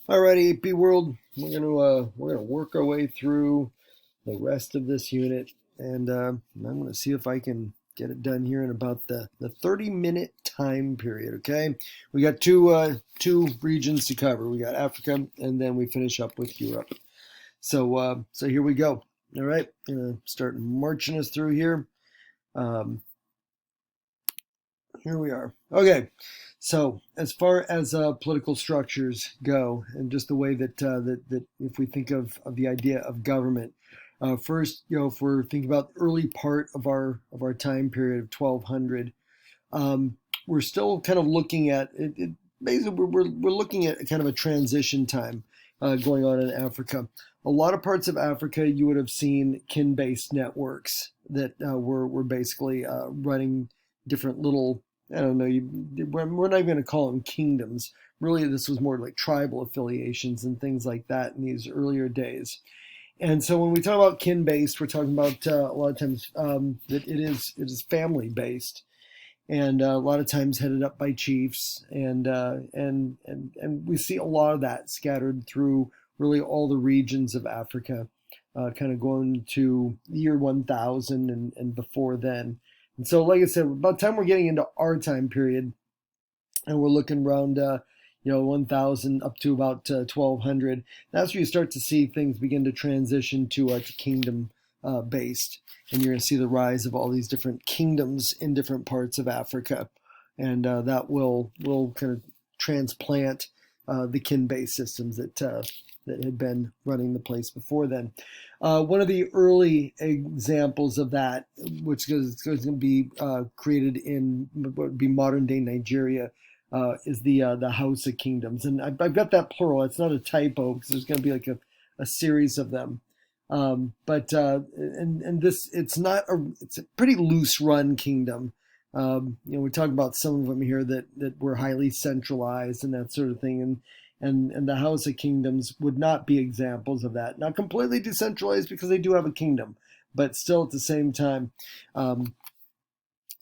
Alrighty, AP World, we're gonna work our way through the rest of this unit, and I'm gonna see if I can get it done here in about the 30-minute time period. Okay, we got two regions to cover. We got Africa, and then we finish up with Europe. So here we go. All right, gonna start marching us through here. Um, Here we are. Okay, so as far as political structures go, and just the way that if we think of the idea of government, first, if we're thinking about the early part of our time period of 1200, we're still kind of looking at it. Basically, we're looking at kind of a transition time going on in Africa. A lot of parts of Africa, you would have seen kin-based networks that were basically running different little, I don't know, we're not even going to call them kingdoms. Really, this was more like tribal affiliations and things like that in these earlier days. And so when we talk about kin-based, we're talking about a lot of times that it is family-based, and a lot of times headed up by chiefs, and we see a lot of that scattered through really all the regions of Africa, kind of going to the year 1000 and before then. And so, like I said, by the time we're getting into our time period, and we're looking around, 1000 up to about 1200. That's where you start to see things begin to transition to kingdom based, and you're going to see the rise of all these different kingdoms in different parts of Africa, and that will kind of transplant the kin-based systems that had been running the place before then. One of the early examples of that, which is going to be created in what would be modern day Nigeria, is the Hausa kingdoms, and I've got that plural. It's not a typo because there's going to be like a series of them. And this it's a pretty loose run kingdom. We talk about some of them here that were highly centralized and that sort of thing, and the Hausa kingdoms would not be examples of that. Not completely decentralized because they do have a kingdom, but still at the same time,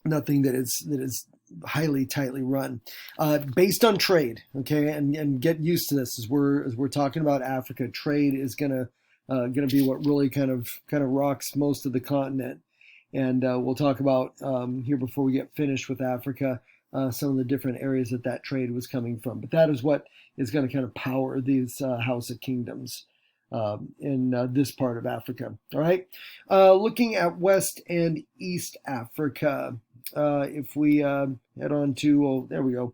nothing that is highly tightly run, based on trade. Okay, and get used to this as we're talking about Africa. Trade is gonna be what really kind of rocks most of the continent, and we'll talk about here before we get finished with Africa. Some of the different areas that trade was coming from, but that is what is going to kind of power these House of Kingdoms in this part of Africa. All right, looking at West and East Africa. If we head on to, oh, there we go.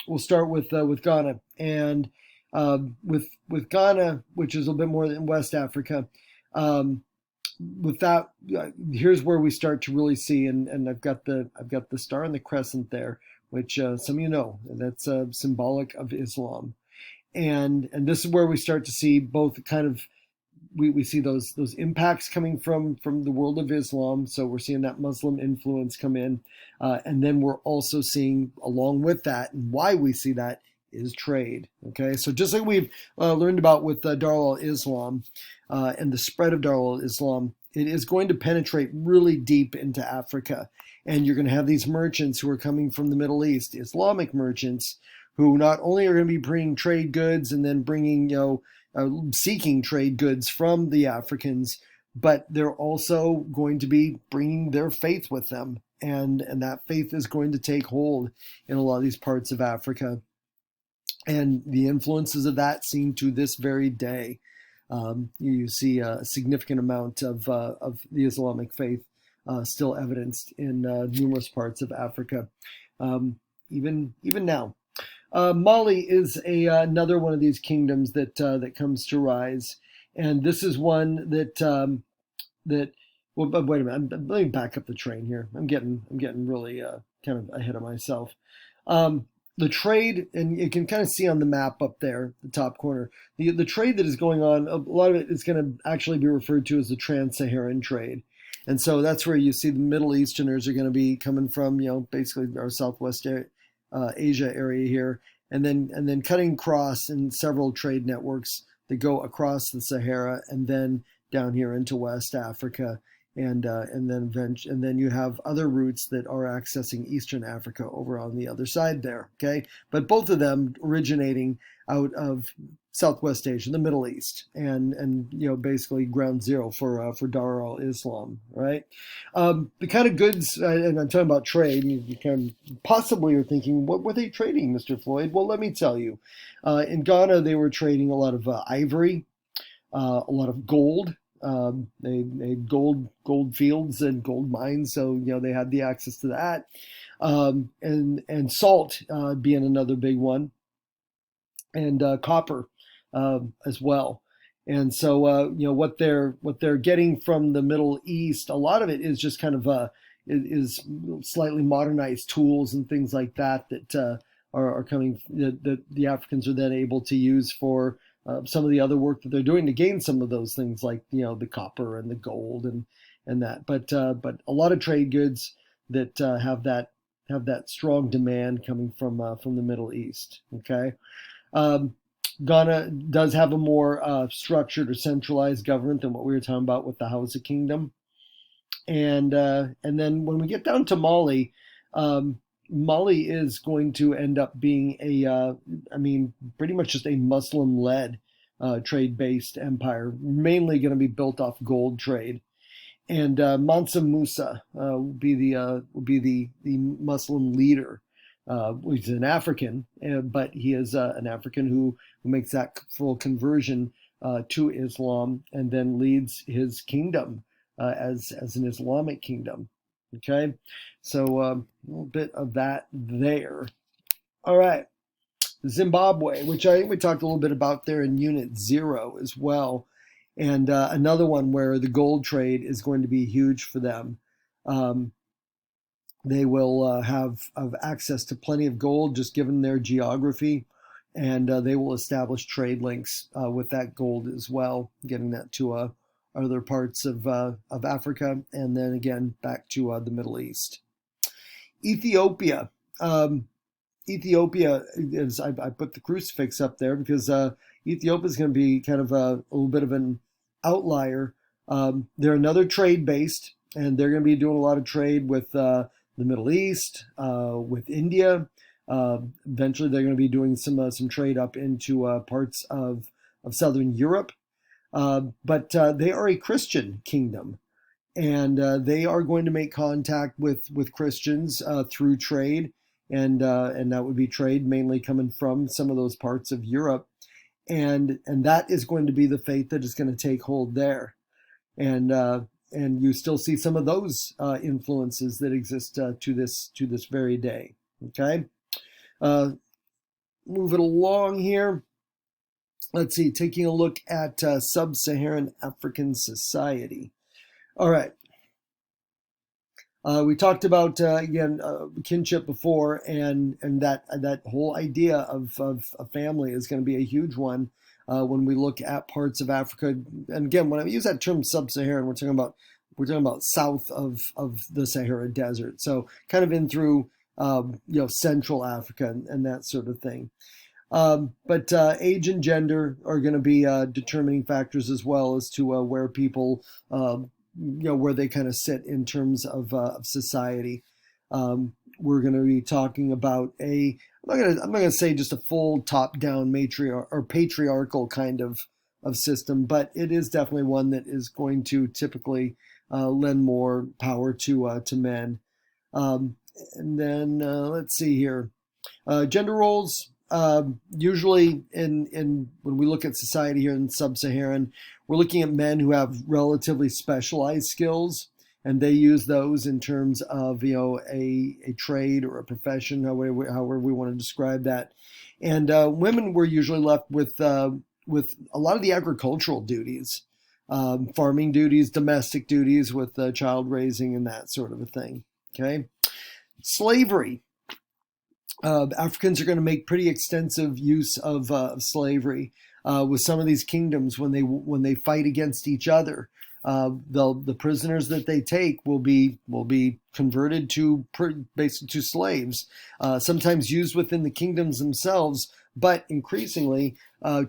We'll start with Ghana, and with Ghana, which is a little bit more than West Africa. With that, here's where we start to really see, and I've got the star and the crescent there, which some of you know that's symbolic of Islam, and this is where we start to see both kind of we see those impacts coming from the world of Islam. So we're seeing that Muslim influence come in, and then we're also seeing along with that, and why we see that is trade. Okay, so just like we've learned about with Darul al-Islam and the spread of Darul al-Islam, it is going to penetrate really deep into Africa, and you're going to have these merchants who are coming from the Middle East, Islamic merchants, who not only are going to be bringing trade goods and then bringing seeking trade goods from the Africans, but they're also going to be bringing their faith with them, and that faith is going to take hold in a lot of these parts of Africa. And the influences of that seen to this very day. You see a significant amount of the Islamic faith still evidenced in numerous parts of Africa, even now. Mali is another one of these kingdoms that comes to rise, and this is one that. Well, but wait a minute. Let me back up the train here. I'm getting really kind of ahead of myself. The trade, and you can kind of see on the map up there, the top corner, the trade that is going on, a lot of it is going to actually be referred to as the trans-Saharan trade. And so that's where you see the Middle Easterners are going to be coming from, basically our Southwest Asia area here, and then cutting across in several trade networks that go across the Sahara and then down here into West Africa and then you have other routes that are accessing Eastern Africa over on the other side there. Okay, but both of them originating out of Southwest Asia, the Middle East, and basically ground zero for Dar al-Islam, right? The kind of goods, and I'm talking about trade. You can possibly are thinking, what were they trading, Mr. Floyd? Well, let me tell you. In Ghana, they were trading a lot of ivory, a lot of gold. They had gold fields and gold mines, so they had the access to that, and salt being another big one, and copper as well. And so what they're getting from the Middle East, a lot of it is just kind of is slightly modernized tools and things like that are coming that the Africans are then able to use for some of the other work that they're doing to gain some of those things, like the copper and the gold and that. But a lot of trade goods that have that strong demand coming from the Middle East. Okay. Ghana does have a more structured or centralized government than what we were talking about with the Hausa Kingdom, and then when we get down to Mali, Mali is going to end up being pretty much just a Muslim-led trade-based empire, mainly going to be built off gold trade. And Mansa Musa will be the Muslim leader. He's an African, but he is an African who makes that full conversion to Islam and then leads his kingdom as an Islamic kingdom. Okay, so a little bit of that there. All right, Zimbabwe, which I think we talked a little bit about there in Unit 0 as well, and another one where the gold trade is going to be huge for them. They will have access to plenty of gold, just given their geography, and they will establish trade links with that gold as well, getting that to other parts of Africa, and then again back to the Middle East. Ethiopia. Ethiopia is, I put the crucifix up there because Ethiopia is going to be kind of a little bit of an outlier. They're another trade based, and they're going to be doing a lot of trade with the Middle East, with India. Eventually, they're going to be doing some trade up into parts of Southern Europe. But they are a Christian kingdom, and they are going to make contact with Christians through trade, and that would be trade mainly coming from some of those parts of Europe, and that is going to be the faith that is going to take hold there, and you still see some of those influences that exist to this very day. Okay, move it along here. Let's see, taking a look at sub-Saharan African society. All right. We talked about, again, kinship before, and that whole idea of a family is going to be a huge one when we look at parts of Africa. And again, when I use that term sub-Saharan, we're talking about south of the Sahara Desert. So kind of in through, Central Africa and that sort of thing. But age and gender are going to be determining factors as well as to where people, where they kind of sit in terms of society. We're going to be talking about I'm not going to say just a full top-down patriarchal kind of system, but it is definitely one that is going to typically lend more power to men. And then let's see here, gender roles. Usually when we look at society here in sub-Saharan, we're looking at men who have relatively specialized skills, and they use those in terms of, a trade or a profession, however we want to describe that. And women were usually left with a lot of the agricultural duties, farming duties, domestic duties with child raising and that sort of a thing. Okay. Slavery. Africans are going to make pretty extensive use of slavery with some of these kingdoms when they fight against each other. The prisoners that they take will be converted basically to slaves, sometimes used within the kingdoms themselves, but increasingly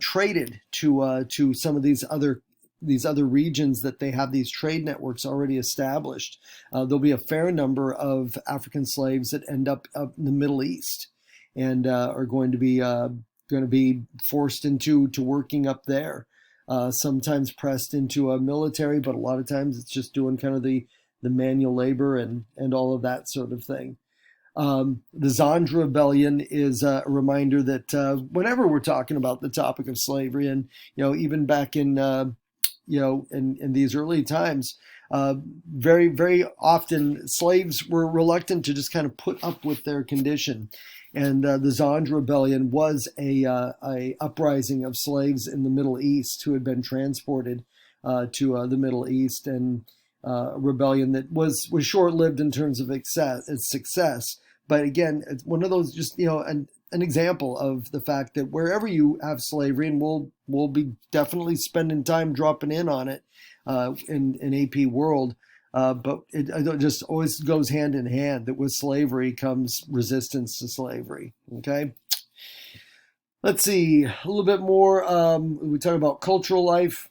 traded to some of these other these other regions that they have these trade networks already established. There'll be a fair number of African slaves that end up in the Middle East and are going to be forced into working up there. Sometimes pressed into a military, but a lot of times it's just doing kind of the manual labor and all of that sort of thing. The Zandra Rebellion is a reminder that whenever we're talking about the topic of slavery, and even back in in these early times, very very often slaves were reluctant to just kind of put up with their condition. And the Zandra Rebellion was a uprising of slaves in the Middle East who had been transported to the Middle East, and a rebellion that was short-lived in terms of its success. But again, it's one of those, just an example of the fact that wherever you have slavery, and we'll be definitely spending time dropping in on it in AP World. But it just always goes hand in hand that with slavery comes resistance to slavery. Okay. Let's see a little bit more. We talk about cultural life.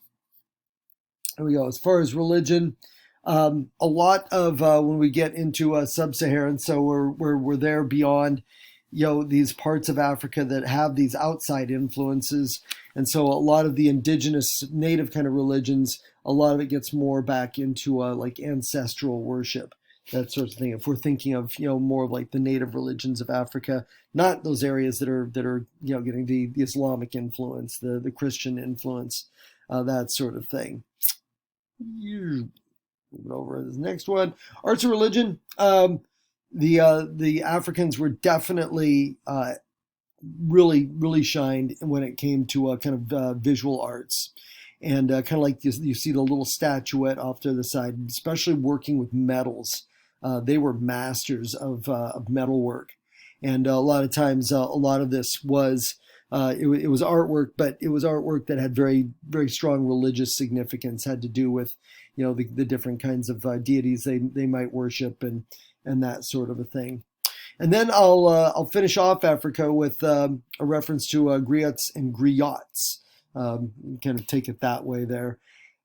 Here we go. As far as religion, a lot of when we get into sub-Saharan, so we're there beyond these parts of Africa that have these outside influences. And so a lot of the indigenous native kind of religions, a lot of it gets more back into like ancestral worship, that sort of thing. If we're thinking of, more of like the native religions of Africa, not those areas that are getting the Islamic influence, the Christian influence, that sort of thing. Moving over to this next one, arts and religion. The Africans were definitely really shined when it came to kind of visual arts, and kind of like you see the little statuette off to the side, especially working with metals. They were masters of metalwork, and a lot of times a lot of this was it was artwork, but it was artwork that had very very strong religious significance, had to do with the different kinds of deities they might worship and that sort of a thing. And then I'll finish off Africa with a reference to griots and griots. Kind of take it that way there.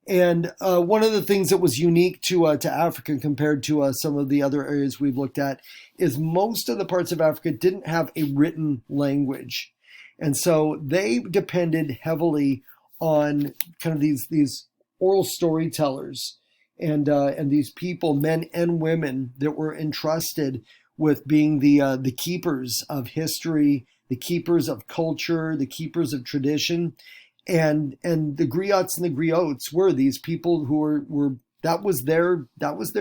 And one of the things that was unique to Africa compared to some of the other areas we've looked at is most of the parts of Africa didn't have a written language, and so they depended heavily on kind of these oral storytellers and these people, men and women, that were entrusted with being the keepers of history, the keepers of culture, the keepers of tradition. And the griots and the griots were these people who were that was their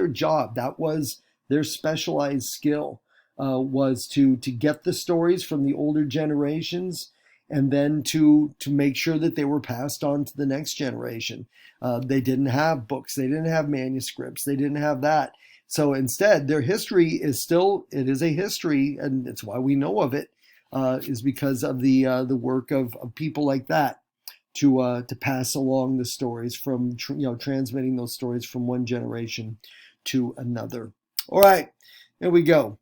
job. That was their specialized skill, was to get the stories from the older generations, and then to make sure that they were passed on to the next generation. They didn't have books, they didn't have manuscripts, they didn't have that. So instead, their history is a history, and it's why we know of it, is because of the work of people like that to pass along the stories from transmitting those stories from one generation to another. All right, there we go.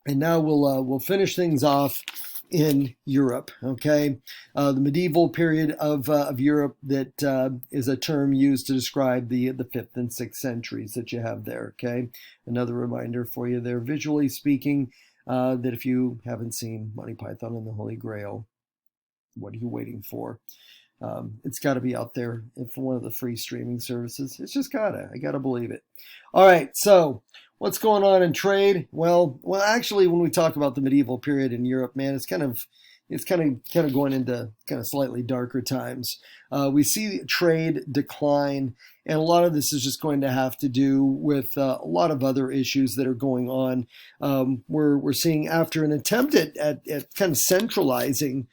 And now we'll finish things off in Europe. Okay, the medieval period of Europe, that is a term used to describe the 5th and 6th centuries that you have there. Okay, another reminder for you there, visually speaking, that if you haven't seen Monty Python and the Holy Grail, what are you waiting for? It's got to be out there for one of the free streaming services. It's just I gotta believe it. All right, so what's going on in trade? Well, actually, when we talk about the medieval period in Europe, man, it's kind of going into kind of slightly darker times. We see trade decline, and a lot of this is just going to have to do with a lot of other issues that are going on. We're seeing, after an attempt at kind of centralizing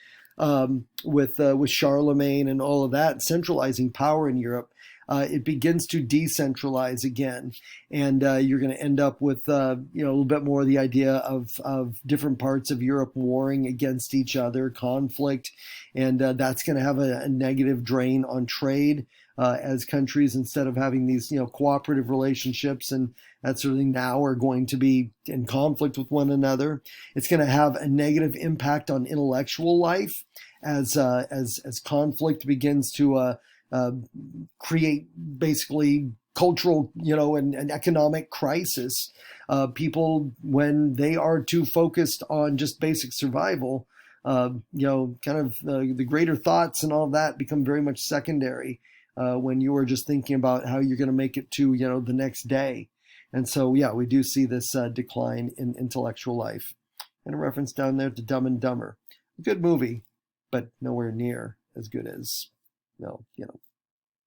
with Charlemagne and all of that, centralizing power in Europe, it begins to decentralize again, and you're going to end up with a little bit more of the idea of different parts of Europe warring against each other, conflict, and that's going to have a negative drain on trade, as countries, instead of having these cooperative relationships and that sort of thing, now are going to be in conflict with one another. It's going to have a negative impact on intellectual life as conflict begins to create basically cultural, and economic crisis. People, when they are too focused on just basic survival, kind of the greater thoughts and all that become very much secondary when you are just thinking about how you're going to make it to, the next day. And so, yeah, we do see this decline in intellectual life. And a reference down there to Dumb and Dumber. A good movie, but nowhere near as good as,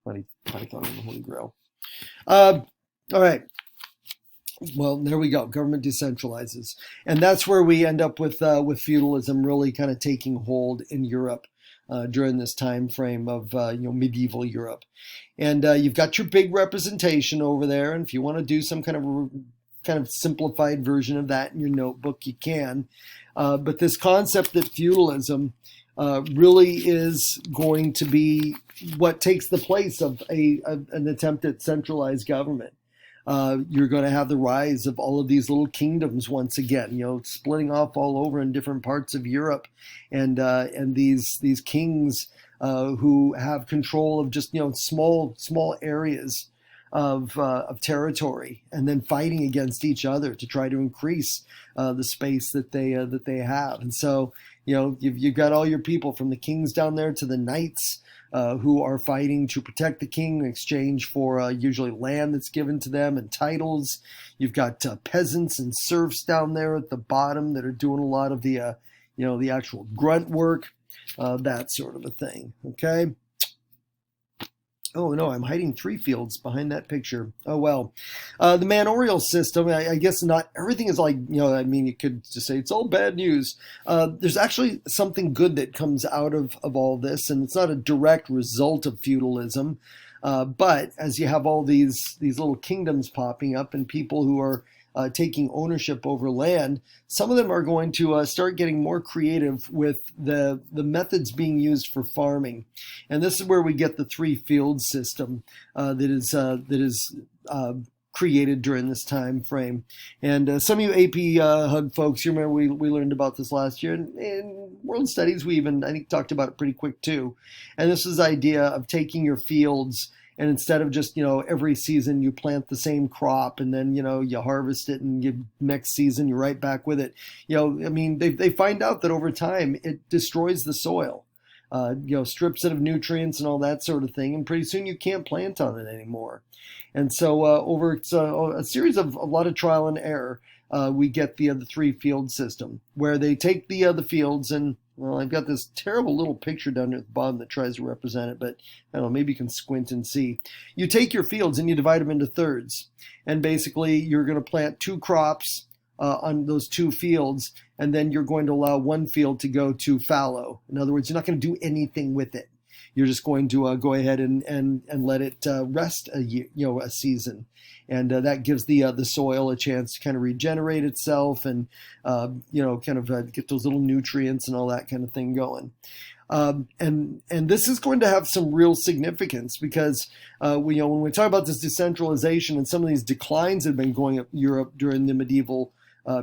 Monty Python and the Holy Grail. All right. Well, there we go. Government decentralizes, and that's where we end up with feudalism really kind of taking hold in Europe during this time frame of medieval Europe. And you've got your big representation over there, and if you want to do some kind of simplified version of that in your notebook, you can. But this concept that feudalism really is going to be what takes the place of an attempt at centralized government. You're going to have the rise of all of these little kingdoms once again, splitting off all over in different parts of Europe, and these kings who have control of just small areas of territory, and then fighting against each other to try to increase the space that they have. And so you've got all your people from the kings down there to the knights, who are fighting to protect the king in exchange for usually land that's given to them and titles. You've got peasants and serfs down there at the bottom that are doing a lot of the the actual grunt work, that sort of a thing. Okay. Oh no, I'm hiding 3 fields behind that picture. Oh well. The manorial system, I guess not everything is like, you could just say it's all bad news. There's actually something good that comes out of all this, and it's not a direct result of feudalism. But as you have all these little kingdoms popping up and people who are taking ownership over land, some of them are going to start getting more creative with the methods being used for farming. And this is where we get the 3 field system that is created during this time frame. And some of you AP folks, you remember we learned about this last year. In World Studies, we even, I think, talked about it pretty quick too. And this is the idea of taking your fields, and instead of just, every season you plant the same crop and then, you harvest it and next season you're right back with it. They find out that over time it destroys the soil, strips it of nutrients and all that sort of thing. And pretty soon you can't plant on it anymore. And so over a series of a lot of trial and error, we get the 3 field system, where they take the fields and, well, I've got this terrible little picture down there at the bottom that tries to represent it, but I don't know, maybe you can squint and see. You take your fields and you divide them into thirds. And basically you're going to plant 2 crops on those 2 fields, and then you're going to allow 1 field to go to fallow. In other words, you're not going to do anything with it. You're just going to go ahead and let it rest a year, a season. And that gives the soil a chance to kind of regenerate itself and, get those little nutrients and all that kind of thing going. And this is going to have some real significance because, when we talk about this decentralization and some of these declines that have been going up Europe during the medieval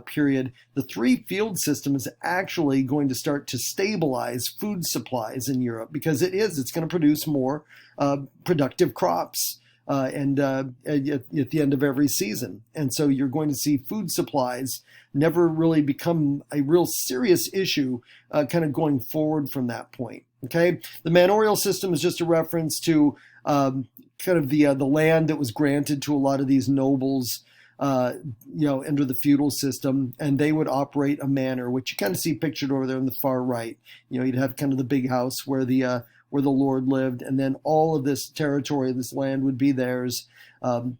period, the 3 field system is actually going to start to stabilize food supplies in Europe, because it's going to produce more productive crops. And at the end of every season. And so you're going to see food supplies never really become a real serious issue kind of going forward from that point. Okay, the manorial system is just a reference to kind of the land that was granted to a lot of these nobles, under the feudal system, and they would operate a manor, which you kind of see pictured over there on the far right. You'd have kind of the big house where the Lord lived, and then all of this territory, this land would be theirs.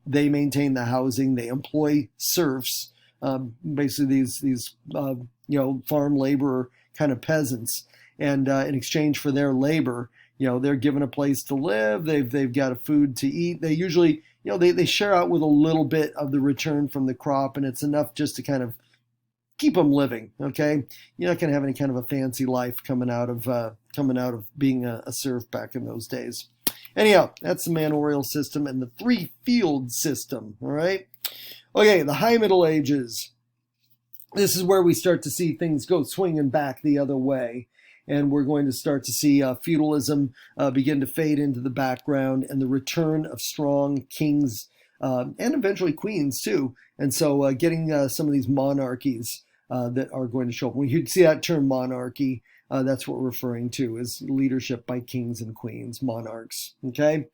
They maintain the housing. They employ serfs, basically these farm laborer kind of peasants, and in exchange for their labor, they're given a place to live. They've got a food to eat. They usually, they share out with a little bit of the return from the crop, and it's enough just to kind of keep them living. Okay, you're not going to have any kind of a fancy life coming out of being a serf back in those days. Anyhow, that's the manorial system and the 3 field system. All right. Okay, the High Middle Ages. This is where we start to see things go swinging back the other way. and we're going to start to see feudalism begin to fade into the background, and the return of strong kings and eventually queens too. And so getting some of these monarchies that are going to show up. When you see that term monarchy, that's what we're referring to as leadership by kings and queens, monarchs. Okay,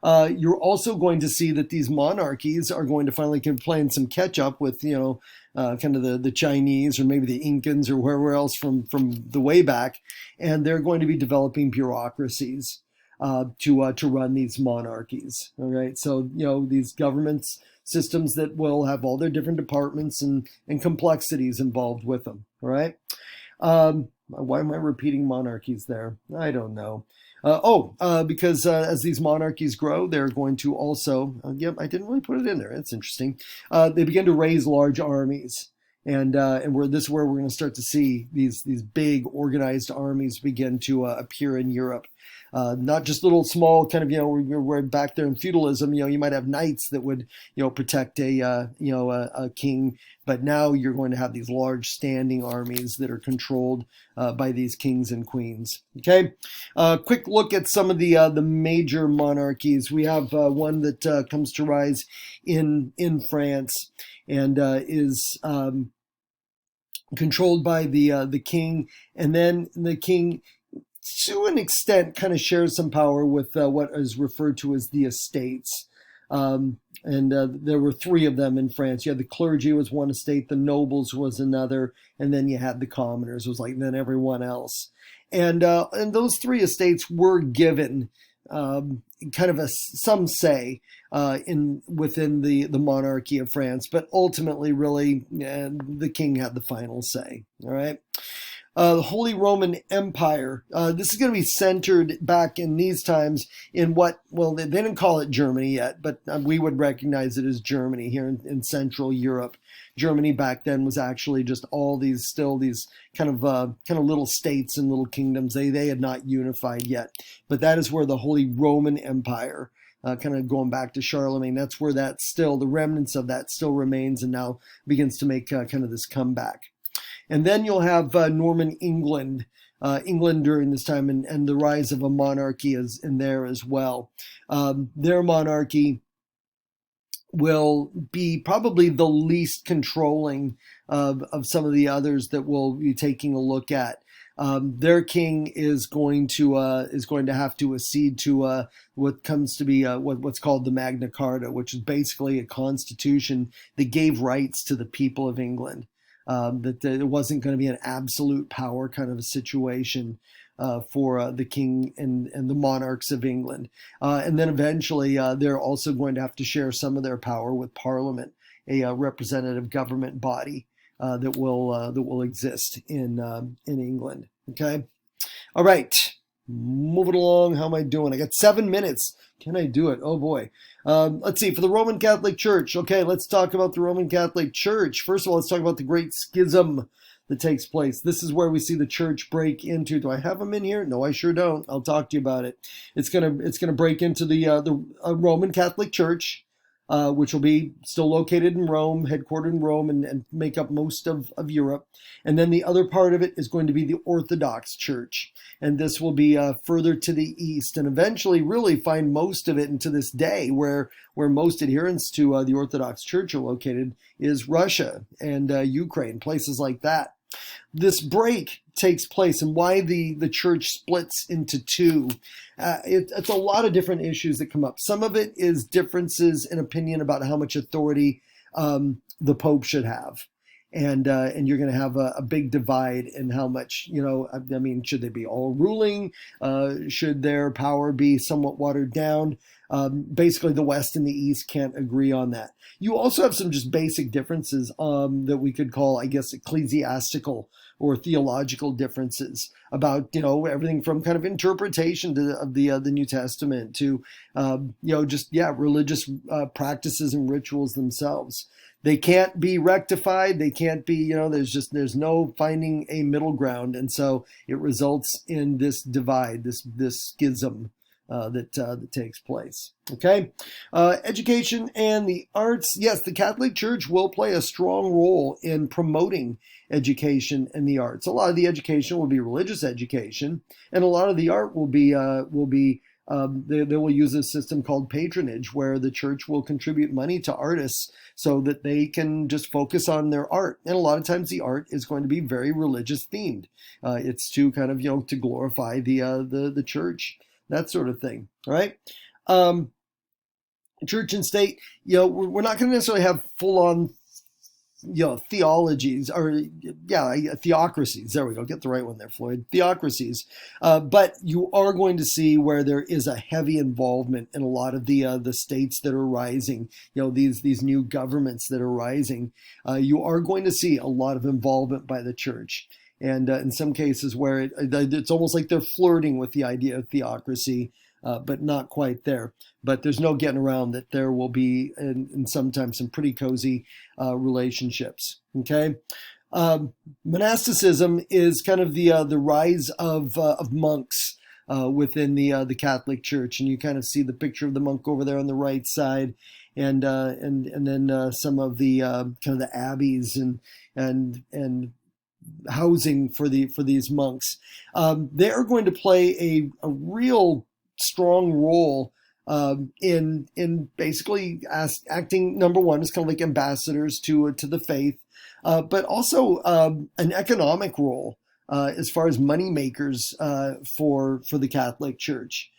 you're also going to see that these monarchies are going to finally playing some catch up with kind of the Chinese or maybe the Incans or wherever else from the way back, and they're going to be developing bureaucracies to run these monarchies. All right, so these governments systems that will have all their different departments and complexities involved with them. All right. Why am I repeating monarchies there? I don't know. Because as these monarchies grow, they're going to also, yep, I didn't really put it in there. It's interesting. They begin to raise large armies. And this is where we're going to start to see these big organized armies begin to appear in Europe. Not just little small kind of, we're back there in feudalism, you might have knights that would, protect a king, but now you're going to have these large standing armies that are controlled by these kings and queens. Okay. Quick look at some of the major monarchies. We have one that comes to rise in France and is controlled by the king, and then the king to an extent kind of shares some power with what is referred to as the estates. There were three of them in France. You had the clergy was one estate, the nobles was another, and then you had the commoners was like then everyone else. And those three estates were given kind of some say within the monarchy of France, but ultimately, really, the king had the final say. All right. The Holy Roman Empire. This is going to be centered back in these times in they didn't call it Germany yet, but we would recognize it as Germany here in Central Europe. Germany back then was actually just all these kind of little states and little kingdoms. They had not unified yet, but that is where the Holy Roman Empire, kind of going back to Charlemagne, that's where the remnants of that still remains and now begins to make kind of this comeback. And then you'll have Norman England during this time, and the rise of a monarchy is in there as well. Their monarchy will be probably the least controlling of some of the others that we'll be taking a look at. Their king is going to have to accede to what comes to be what's called the Magna Carta, which is basically a constitution that gave rights to the people of England. That it wasn't going to be an absolute power kind of a situation for the king and the monarchs of England. And then eventually they're also going to have to share some of their power with Parliament, a representative government body that will exist in England. Okay. All right. Moving along. How am I doing? I got 7 minutes. Can I do it? Oh boy. Let's see. For the Roman Catholic Church. Okay, let's talk about the Roman Catholic Church. First of all, let's talk about the Great Schism that takes place. This is where we see the church break into. Do I have them in here? No, I sure don't. I'll talk to you about it. It's gonna break into the Roman Catholic Church, which will be still located in Rome, headquartered in Rome, and make up most of Europe. And then the other part of it is going to be the Orthodox Church. And this will be further to the east, and eventually really find most of it into this day where most adherents to the Orthodox Church are located is Russia and Ukraine, places like that. This break takes place, and why the church splits into two. It's a lot of different issues that come up. Some of it is differences in opinion about how much authority the Pope should have. And you're going to have a big divide in how much, should they be all ruling? Should their power be somewhat watered down? Basically, the West and the East can't agree on that. You also have some just basic differences that we could call, I guess, ecclesiastical or theological differences about, everything from kind of interpretation of the New Testament to, religious practices and rituals themselves. They can't be rectified. They can't be, there's no finding a middle ground. And so it results in this divide, this schism that takes place. Okay, education and the arts. Yes, the Catholic Church will play a strong role in promoting education and the arts. A lot of the education will be religious education, and a lot of the art will be they will use a system called patronage, where the church will contribute money to artists so that they can just focus on their art. And a lot of times the art is going to be very religious themed. It's to kind of, to glorify the church, that sort of thing. All right. Church and state, we're not going to necessarily have full on theologies, or theocracies. There we go. Get the right one there, Floyd. Theocracies. But you are going to see where there is a heavy involvement in a lot of the states that are rising. These new governments that are rising. You are going to see a lot of involvement by the church, and in some cases where it's almost like they're flirting with the idea of theocracy. But not quite there. But there's no getting around that there will be, and sometimes, some pretty cozy relationships. Okay, monasticism is kind of the rise of monks within the Catholic Church, and you kind of see the picture of the monk over there on the right side, and then some of the kind of the abbeys and housing for these monks. They are going to play a real strong role in basically acting, number one, as kind of like ambassadors to the faith, but also an economic role as far as money makers for the Catholic Church.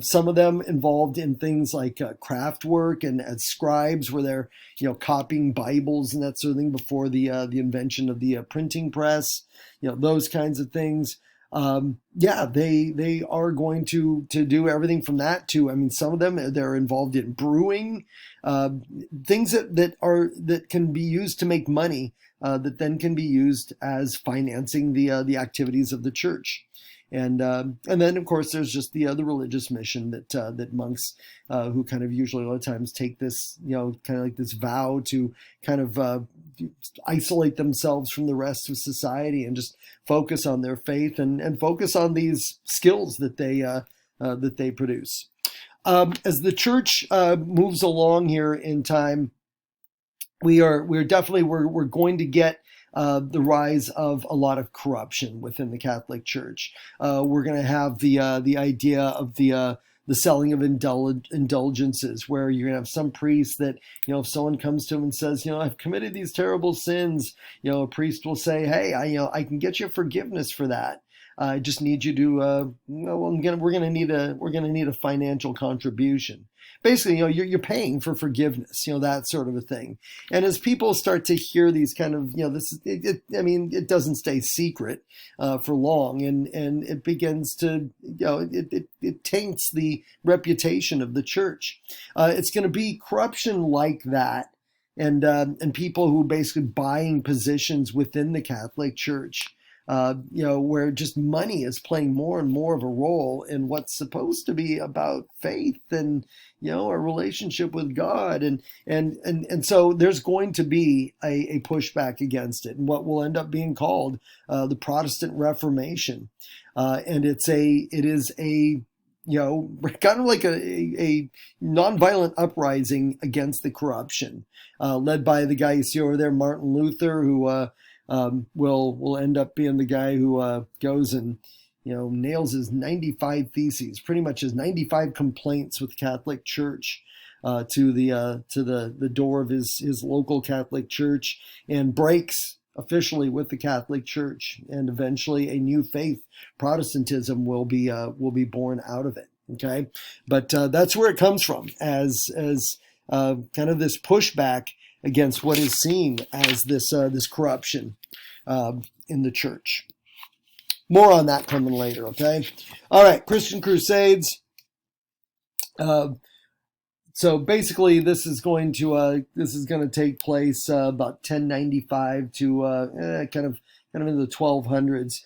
Some of them involved in things like craft work and as scribes, where they're copying Bibles and that sort of thing before the invention of the printing press. Those kinds of things. They are going to do everything from that to, some of them, they're involved in brewing, things that can be used to make money, that then can be used as financing the activities of the church. And then, of course, there's just the religious mission that monks, who kind of usually a lot of times take this, kind of like this vow to kind of isolate themselves from the rest of society and just focus on their faith and focus on these skills that they produce. As the church moves along here in time, we're definitely going to get the rise of a lot of corruption within the Catholic Church. We're going to have the idea of the selling of indulgences, where you're going to have some priest that, if someone comes to him and says, I've committed these terrible sins, a priest will say, hey, I can get you forgiveness for that. I just need you to, we're going to need a financial contribution. Basically, you're paying for forgiveness, that sort of a thing. And as people start to hear these kind of, it doesn't stay secret for long, and it begins to, it taints the reputation of the church. It's going to be corruption like that, and people who basically buying positions within the Catholic Church. Where just money is playing more and more of a role in what's supposed to be about faith and, a relationship with God. And so there's going to be a pushback against it, and what will end up being called the Protestant Reformation. And it is a kind of like a nonviolent uprising against the corruption, led by the guy you see over there, Martin Luther, who will end up being the guy who goes and nails his 95 theses, pretty much his 95 complaints with the Catholic Church, to the door of his local Catholic Church, and breaks officially with the Catholic Church, and eventually a new faith, Protestantism, will be born out of it. Okay, but that's where it comes from, as kind of this pushback against what is seen as this corruption in the church. More on that coming later, okay? All right, Christian Crusades. So basically, this is going to take place about 1095 to kind of in the 1200s.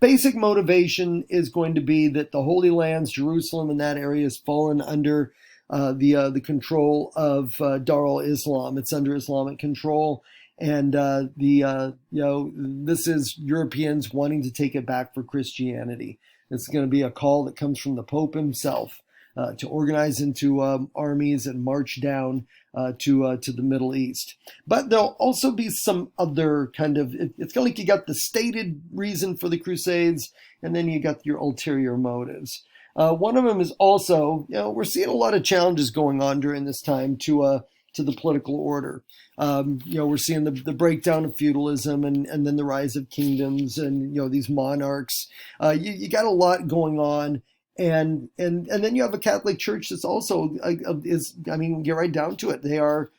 Basic motivation is going to be that the Holy Lands, Jerusalem, and that area has fallen under the control of Dar al-Islam. It's under Islamic control, and this is Europeans wanting to take it back for Christianity. It's going to be a call that comes from the Pope himself to organize into armies and march down to the Middle East. But there'll also be some other kind of, it's kind of like you got the stated reason for the Crusades, and then you got your ulterior motives. One of them is also, we're seeing a lot of challenges going on during this time to the political order. We're seeing the breakdown of feudalism and then the rise of kingdoms and, these monarchs. You got a lot going on. And then you have a Catholic Church that's also get right down to it. They are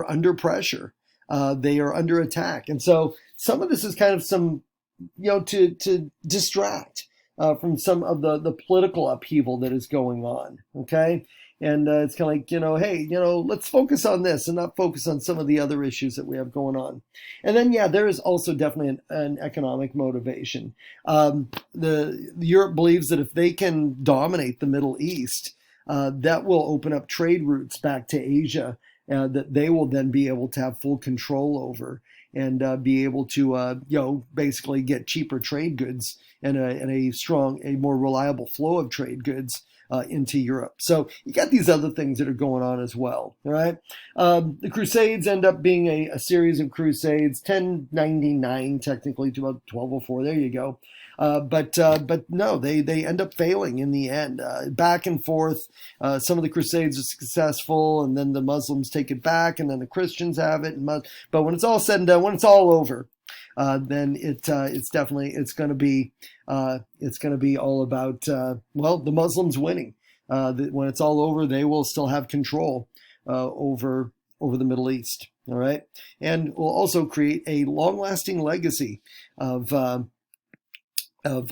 under pressure. They are under attack. And so some of this is kind of some, to distract from some of the political upheaval that is going on. Okay. And it's kind of like, hey, let's focus on this and not focus on some of the other issues that we have going on. And then, there is also definitely an economic motivation. Europe believes that if they can dominate the Middle East, that will open up trade routes back to Asia that they will then be able to have full control over and be able to, basically get cheaper trade goods and a more reliable flow of trade goods into Europe. So you got these other things that are going on as well. All right. The Crusades end up being a series of crusades, 1099 technically to about 1204. There you go. But no, they end up failing in the end. Back and forth. Some of the Crusades are successful, and then the Muslims take it back, and then the Christians have it. But when it's all said and done, when it's all over, then it's going to be all about the Muslims winning. When it's all over, they will still have control over the Middle East. All right, and will also create a long-lasting legacy of a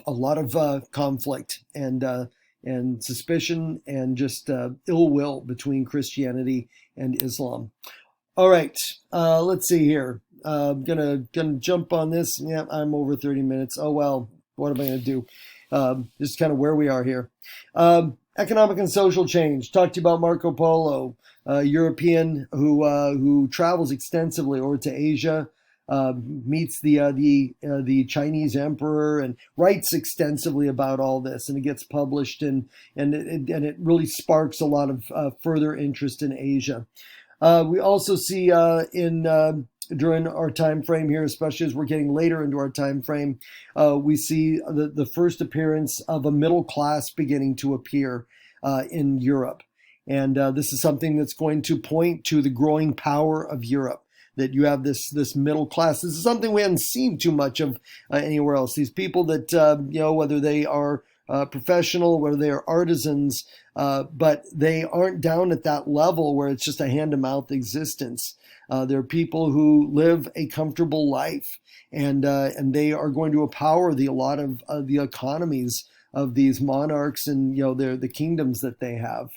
lot of conflict and suspicion and just ill will between Christianity and Islam. All right, let's see here. Gonna jump on this. Yeah, I'm over 30 minutes. Oh well, what am I gonna do? Just kind of where we are here. Economic and social change. Talked to you about Marco Polo, European who travels extensively over to Asia, meets the Chinese emperor and writes extensively about all this, and it gets published and it really sparks a lot of further interest in Asia. We also see during our time frame here, especially as we're getting later into our time frame, we see the first appearance of a middle class beginning to appear in Europe. And this is something that's going to point to the growing power of Europe, that you have this middle class. This is something we haven't seen too much of anywhere else. These people that, whether they are professional, whether they are artisans, but they aren't down at that level where it's just a hand-to-mouth existence. They're people who live a comfortable life, and they are going to empower a lot of the economies of these monarchs and the kingdoms that they have.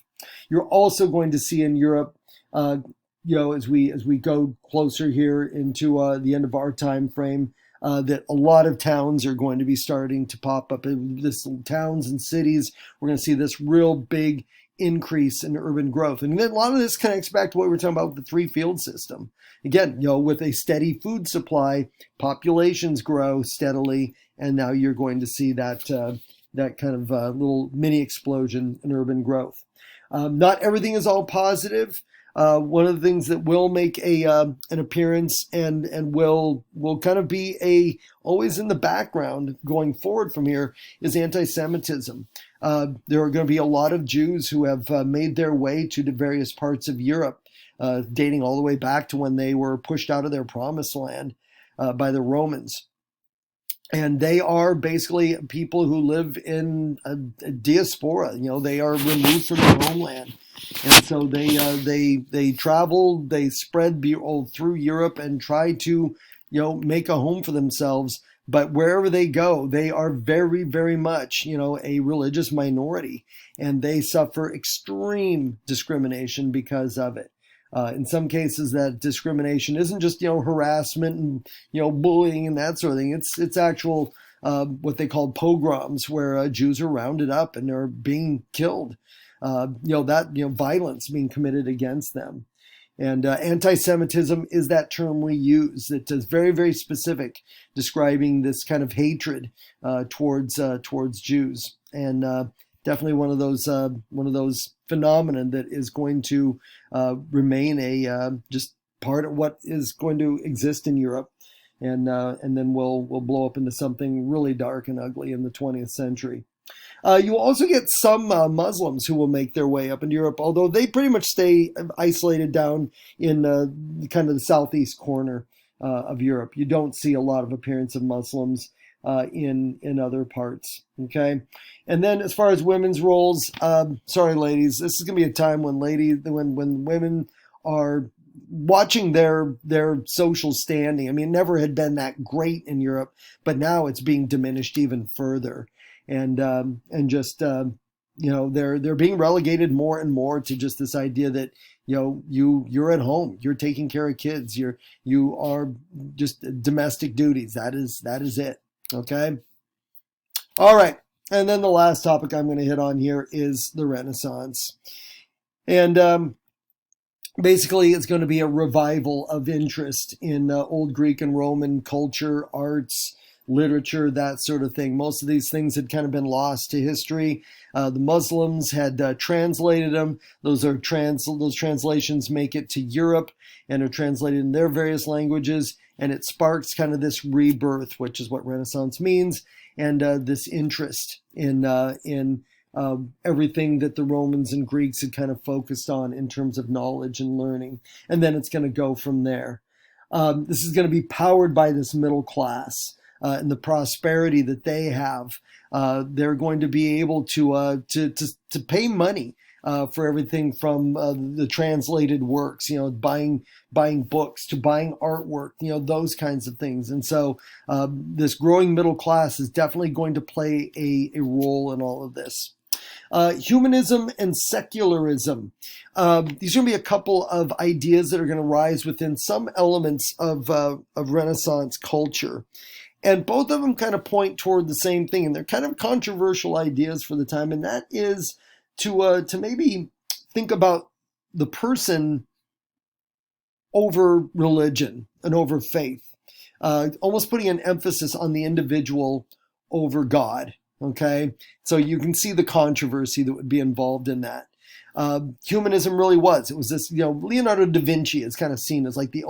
You're also going to see in Europe, as we go closer here into the end of our time frame, that a lot of towns are going to be starting to pop up. Towns and cities, we're going to see this real big increase in urban growth. And then a lot of this connects back to what we were talking about with the three-field system. Again, with a steady food supply, populations grow steadily, and now you're going to see that kind of little mini explosion in urban growth. Not everything is all positive. One of the things that will make an appearance and will kind of be always in the background going forward from here is anti-Semitism. There are going to be a lot of Jews who have made their way to the various parts of Europe, dating all the way back to when they were pushed out of their promised land by the Romans. And they are basically people who live in a diaspora. They are removed from their homeland. And so they travel, they spread through Europe and try to, make a home for themselves. But wherever they go, they are very, very much, a religious minority, and they suffer extreme discrimination because of it. In some cases, that discrimination isn't just, harassment and, bullying and that sort of thing. It's actual, what they call pogroms, where Jews are rounded up and they're being killed. Violence being committed against them. And anti-Semitism is that term we use. It is very, very specific, describing this kind of hatred towards Jews and definitely one of those phenomenon that is going to remain a just part of what is going to exist in Europe, and then we'll blow up into something really dark and ugly in the 20th century. You will also get some Muslims who will make their way up into Europe, although they pretty much stay isolated down in kind of the southeast corner of Europe. You don't see a lot of appearance of Muslims in other parts. Okay, and then as far as women's roles, sorry, ladies, this is going to be a time when when women are watching their social standing. I mean, it never had been that great in Europe, but now it's being diminished even further. And just they're being relegated more and more to just this idea that you're at home, you're taking care of kids, you are just domestic duties. That is it. Okay. All right. And then the last topic I'm going to hit on here is the Renaissance, and basically it's going to be a revival of interest in old Greek and Roman culture, arts, literature, that sort of thing. Most of these things had kind of been lost to history. The Muslims had translated them. Those translations make it to Europe and are translated in their various languages, and it sparks kind of this rebirth, which is what Renaissance means, and this interest in everything that the Romans and Greeks had kind of focused on in terms of knowledge and learning. And then it's going to go from there. This is going to be powered by this middle class. And the prosperity that they have, they're going to be able to pay money for everything from the translated works, buying books to buying artwork, those kinds of things. And so this growing middle class is definitely going to play a role in all of this. Humanism and secularism. These are going to be a couple of ideas that are going to rise within some elements of Renaissance culture. And both of them kind of point toward the same thing, and they're kind of controversial ideas for the time, and that is to maybe think about the person over religion and over faith, almost putting an emphasis on the individual over God. Okay, so you can see the controversy that would be involved in that. Humanism really was. It was this, Leonardo da Vinci is kind of seen as like the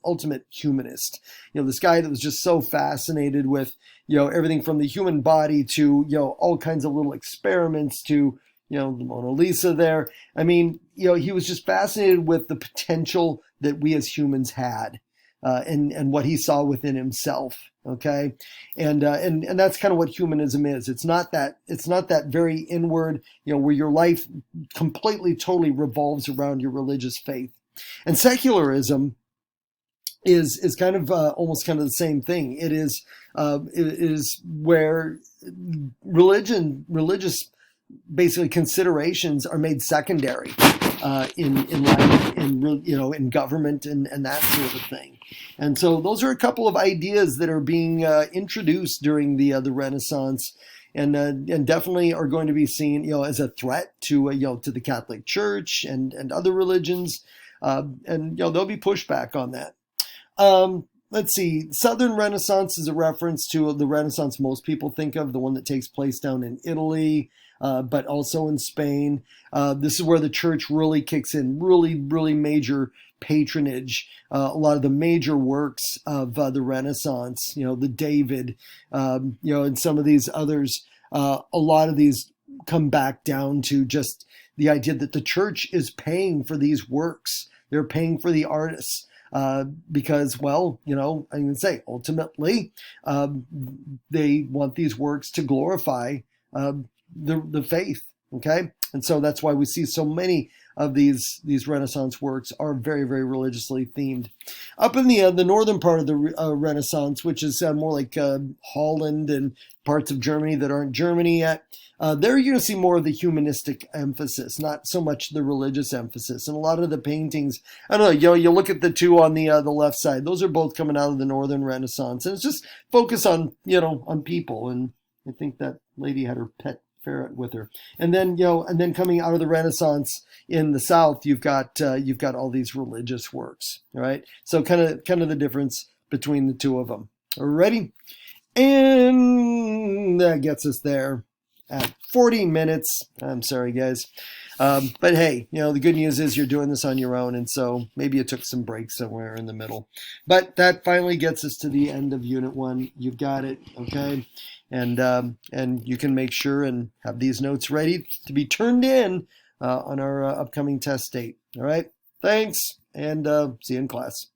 ultimate humanist. This guy that was just so fascinated with, everything from the human body to, all kinds of little experiments to, the Mona Lisa there. I mean, he was just fascinated with the potential that we as humans had, and what he saw within himself. Okay. And that's kind of what humanism is. It's not that very inward, where your life completely, totally revolves around your religious faith. And secularism is kind of almost kind of the same thing. It is where religious basically considerations are made secondary in life, in government and that sort of thing. And so those are a couple of ideas that are being introduced during the Renaissance, and definitely are going to be seen as a threat to the Catholic Church and other religions, and there'll be pushback on that. Let's see. Southern Renaissance is a reference to the Renaissance most people think of, the one that takes place down in Italy, but also in Spain. This is where the church really kicks in, really, really major patronage. A lot of the major works of the Renaissance, the David, and some of these others, a lot of these come back down to just the idea that the church is paying for these works. They're paying for the artists. Because, well, I'm going to say, ultimately, they want these works to glorify the faith, okay? And so that's why we see so many of these Renaissance works are very, very religiously themed. Up in the northern part of the Renaissance, which is more like Holland and parts of Germany that aren't Germany yet, there you're going to see more of the humanistic emphasis, not so much the religious emphasis. And a lot of the paintings, I don't know, you look at the two on the left side, those are both coming out of the Northern Renaissance. And it's just focus on, on people. And I think that lady had her pet ferret with her. And then, coming out of the Renaissance in the South, you've got all these religious works, all right? So kind of the difference between the two of them. All right, ready? And that gets us there. at 40 minutes. I'm sorry, guys. But hey, the good news is you're doing this on your own, and so maybe you took some breaks somewhere in the middle. But that finally gets us to the end of Unit 1. You've got it, okay? And you can make sure and have these notes ready to be turned in on our upcoming test date. All right? Thanks, and see you in class.